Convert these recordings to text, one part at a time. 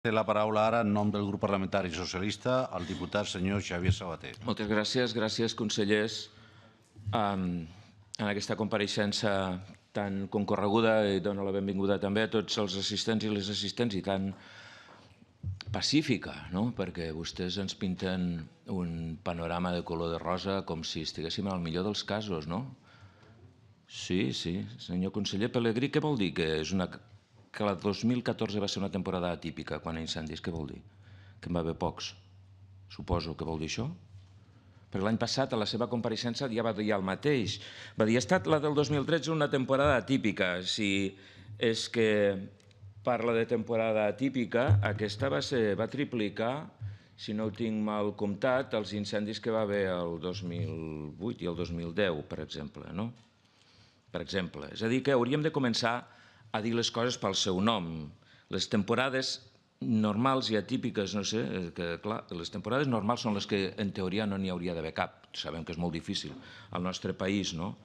Té la paraula ara, en nom del grup parlamentari socialista, el diputat senyor Xavier Sabater. Moltes gràcies. Gràcies, consellers. En aquesta compareixença tan concorreguda, i dono la benvinguda també a tots els assistents i les assistents, i tan pacífica, perquè vostès ens pinten un panorama de color de rosa com si estiguéssim en el millor dels casos, no? Sí, senyor conseller Pelegrí, què vol dir? Que la 2014 va ser una temporada atípica quan a incendis, què vol dir? Que en va haver pocs. Suposo que vol dir això? Perquè l'any passat, a la seva compareixença, ja va dir el mateix. Va dir, ha estat la del 2013 una temporada atípica. Si és que parla de temporada atípica, aquesta va triplicar, si no ho tinc mal comptat, els incendis que va haver el 2008 i el 2010, per exemple. Per exemple. És a dir, que hauríem de començar a dir les coses pel seu nom. Les temporades normals i atípiques, no sé, que clar, les temporades normals són les que en teoria no n'hi hauria d'haver cap. Sabem que és molt difícil al nostre país, no?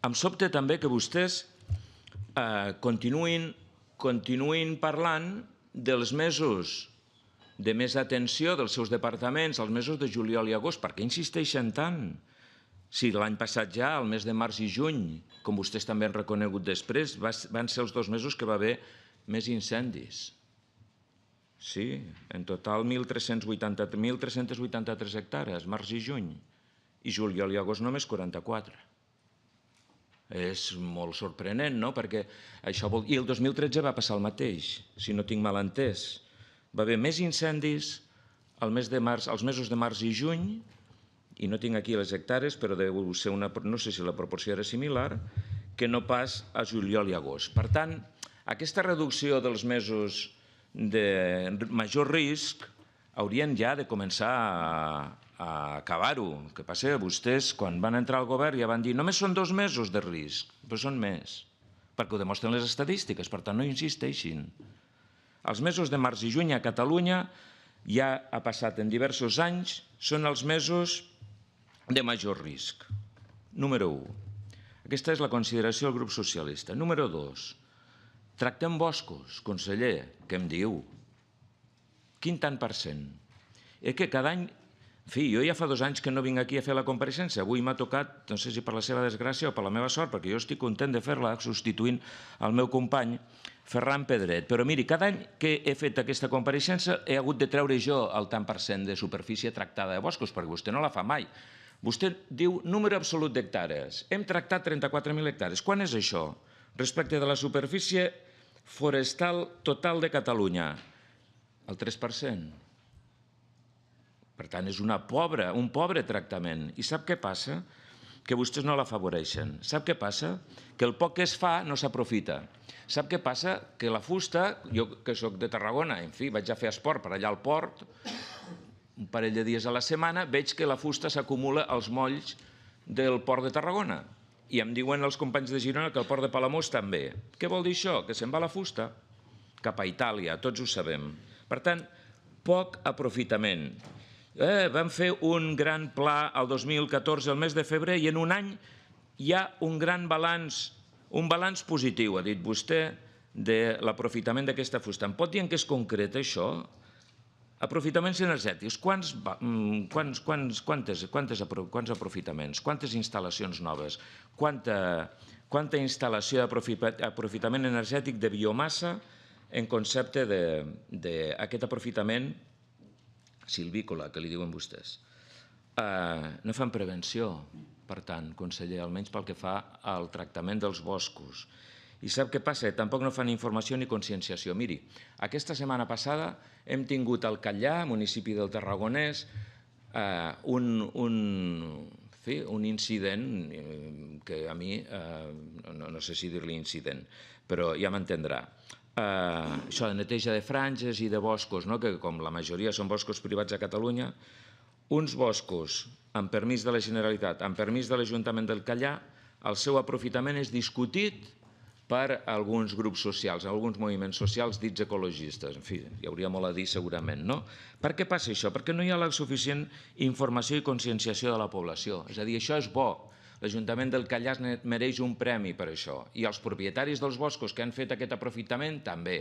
Em sobta també que vostès continuïn parlant dels mesos de més atenció dels seus departaments, els mesos de juliol i agost. Per què insisteixen tant? Si l'any passat ja, el mes de març i juny, com vostès també han reconegut després, van ser els 2 mesos que va haver més incendis. Sí, en total 1.383 hectàrees, març i juny, i juliol i agost només 44. És molt sorprenent, no? Perquè això vol... I el 2013 va passar el mateix, si no tinc mal entès. Va haver més incendis els mesos de març i juny, i no tinc aquí les hectàrees, però deu ser no sé si la proporció era similar, que no pas a juliol i agost. Per tant, aquesta reducció dels mesos de major risc haurien ja de començar a acabar-ho. El que passa que vostès, quan van entrar al govern, ja van dir només són 2 mesos de risc, però són més, perquè ho demostren les estadístiques, per tant no insisteixin. Els mesos de març i juny a Catalunya, ja ha passat en diversos anys, són els mesos de major risc. Número 1. Aquesta és la consideració del grup socialista. Número 2. Tractem boscos, conseller. Què em diu? Quin tant per cent? És que cada any... En fi, jo ja fa 2 anys que no vinc aquí a fer la compareixença. Avui m'ha tocat, no sé si per la seva desgràcia o per la meva sort, perquè jo estic content de fer-la substituint el meu company Ferran Pedret. Però miri, cada any que he fet aquesta compareixença he hagut de treure jo el tant per cent de superfície tractada de boscos, perquè vostè no la fa mai. Vostè diu número absolut d'hectàrees. Hem tractat 34.000 hectàrees. Quan és això? Respecte de la superfície forestal total de Catalunya. El 3%. Per tant, és un pobre tractament. I sap què passa? Que vostès no l'afavoreixen. Sap què passa? Que el poc que es fa no s'aprofita. Sap què passa? Que la fusta, jo que soc de Tarragona, en fi, vaig a fer esport per allà al port, un parell de dies a la setmana, veig que la fusta s'acumula als molls del port de Tarragona. I em diuen els companys de Girona que el port de Palamós també. Què vol dir això? Que se'n va la fusta cap a Itàlia, tots ho sabem. Per tant, poc aprofitament. Vam fer un gran pla el 2014, el mes de febrer, i en un any hi ha un gran balanç, un balanç positiu, ha dit vostè, de l'aprofitament d'aquesta fusta. Em pot dir en què es concreta això? Aprofitaments energètics. Quants aprofitaments? Quantes instal·lacions noves? Quanta instal·lació d'aprofitament energètic de biomassa en concepte d'aquest aprofitament silvícola, que li diuen vostès? No fan prevenció, per tant, conseller, almenys pel que fa al tractament dels boscos. I sap què passa? Tampoc no fan informació ni conscienciació. Miri, aquesta setmana passada hem tingut al Catllà, municipi del Tarragonès, un incident que a mi, no sé si dir-li incident, però ja m'entendrà. Això de neteja de franges i de boscos, que com la majoria són boscos privats a Catalunya, uns boscos amb permís de la Generalitat, amb permís de l'Ajuntament del Catllà, el seu aprofitament és discutit per alguns grups socials, alguns moviments socials dits ecologistes. En fi, hi hauria molt a dir segurament, no? Per què passa això? Perquè no hi ha la suficient informació i conscienciació de la població. És a dir, això és bo. L'Ajuntament del Callars mereix un premi per això. I els propietaris dels boscos que han fet aquest aprofitament, també.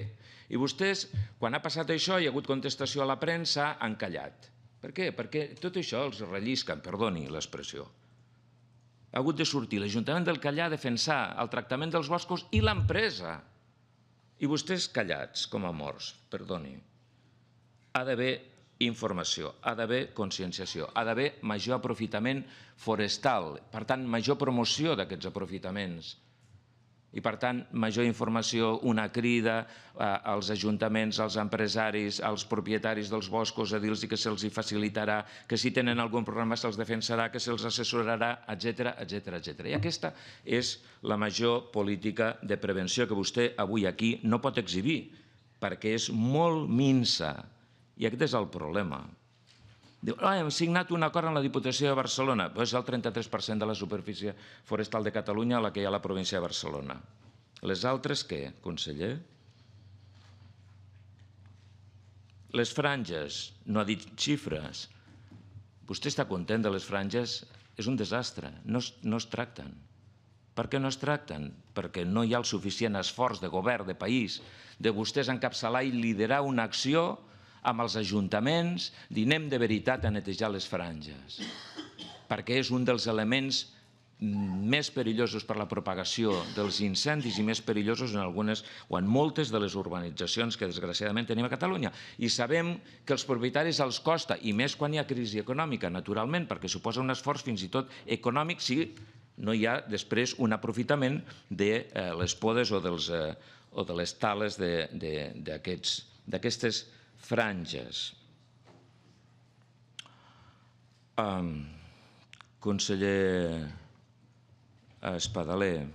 I vostès, quan ha passat això, hi ha hagut contestació a la premsa, han callat. Per què? Perquè tot això els rellisquen, perdoni l'expressió. Ha hagut de sortir l'Ajuntament del Callars a defensar el tractament dels boscos i l'empresa. I vostès callats, com a morts, perdoni. Ha d'haver informació, ha d'haver conscienciació, ha d'haver major aprofitament forestal, per tant, major promoció d'aquests aprofitaments. I, per tant, major informació, una crida als ajuntaments, als empresaris, als propietaris dels boscos, a dir-los que se'ls facilitarà, que si tenen algun problema se'ls defensarà, que se'ls assessorarà, etc. I aquesta és la major política de prevenció que vostè avui aquí no pot exhibir, perquè és molt minsa. I aquest és el problema. Diu, hem signat un acord amb la Diputació de Barcelona. És el 33% de la superfície forestal de Catalunya la que hi ha a la província de Barcelona. Les altres què, conseller? Les franges, no ha dit xifres. Vostè està content de les franges? És un desastre, no es tracten. Per què no es tracten? Perquè no hi ha el suficient esforç de govern, de país, de vostès encapçalar i liderar una acció amb els ajuntaments, anem de veritat a netejar les franges, perquè és un dels elements més perillosos per la propagació dels incendis i més perillosos en algunes o en moltes de les urbanitzacions que desgraciadament tenim a Catalunya. I sabem que als propietaris els costa, i més quan hi ha crisi econòmica, naturalment, perquè suposa un esforç fins i tot econòmic si no hi ha després un aprofitament de les podes o de les tales d'aquestes franges. Conseller Espadaler,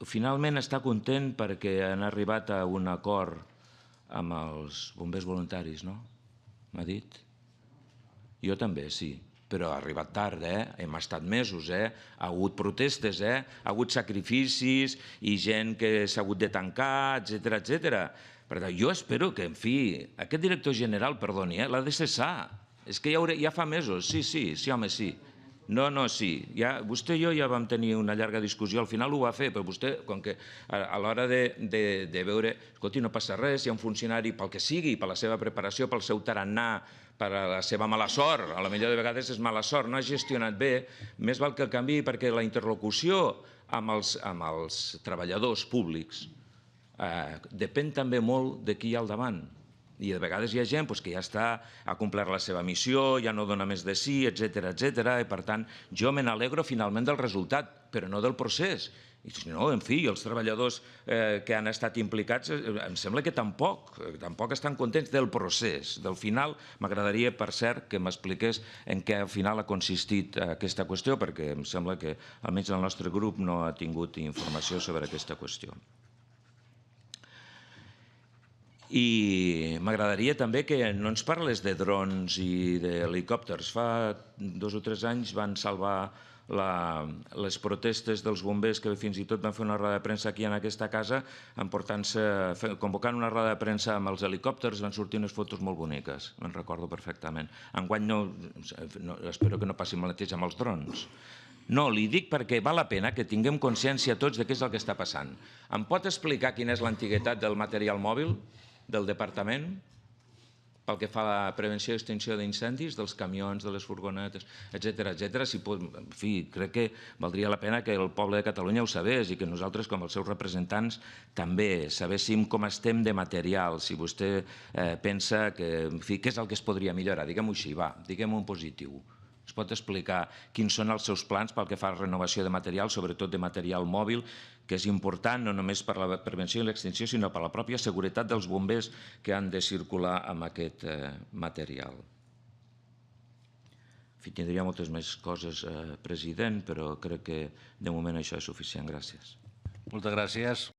finalment està content perquè han arribat a un acord amb els bombers voluntaris, no? M'ha dit? Jo també, sí, però ha arribat tard, hem estat mesos, ha hagut protestes, ha hagut sacrificis i gent que s'ha hagut de tancar, etcètera. Per tant, jo espero que, en fi, aquest director general, perdoni, l'ha de cessar. És que ja fa mesos, sí, home, sí. No, sí. Vostè i jo ja vam tenir una llarga discussió, al final ho va fer, però vostè, com que a l'hora de veure, escolti, no passa res, hi ha un funcionari, pel que sigui, per la seva preparació, pel seu tarannà, per la seva mala sort, a la millor de vegades és mala sort, no ha gestionat bé, més val que el canviï perquè la interlocució amb els treballadors públics depèn també molt de qui hi ha al davant. I de vegades hi ha gent que ja ha complert la seva missió, ja no dona més de sí, etcètera. I per tant, jo me n'alegro finalment del resultat, però no del procés. I si no, en fi, els treballadors que han estat implicats, em sembla que tampoc estan contents del procés. Del final, m'agradaria, per cert, que m'expliqués en què al final ha consistit aquesta qüestió, perquè em sembla que almenys el nostre grup no ha tingut informació sobre aquesta qüestió. I m'agradaria també que no ens parles de drons i d'helicòpters. Fa 2 o 3 anys van salvar les protestes dels bombers que fins i tot van fer una roda de premsa aquí en aquesta casa convocant una roda de premsa amb els helicòpters, van sortir unes fotos molt boniques, me'n recordo perfectament. Enguany espero que no passi el mateix amb els drons. No, li dic perquè val la pena que tinguem consciència tots de què és el que està passant. Em pot explicar quina és l'antiguitat del material mòbil del departament pel que fa a la prevenció i extinció d'incendis, dels camions, de les furgonetes, etcètera. En fi, crec que valdria la pena que el poble de Catalunya ho sabés i que nosaltres, com els seus representants, també sabéssim com estem de material. Si vostè pensa que, en fi, què és el que es podria millorar? Diguem-ho així, va, diguem-ho en positiu. Es pot explicar quins són els seus plans pel que fa a la renovació de material, sobretot de material mòbil, que és important no només per la prevenció i l'extinció, sinó per la pròpia seguretat dels bombers que han de circular amb aquest material. En fi, tindria moltes més coses, president, però crec que de moment això és suficient. Gràcies. Moltes gràcies.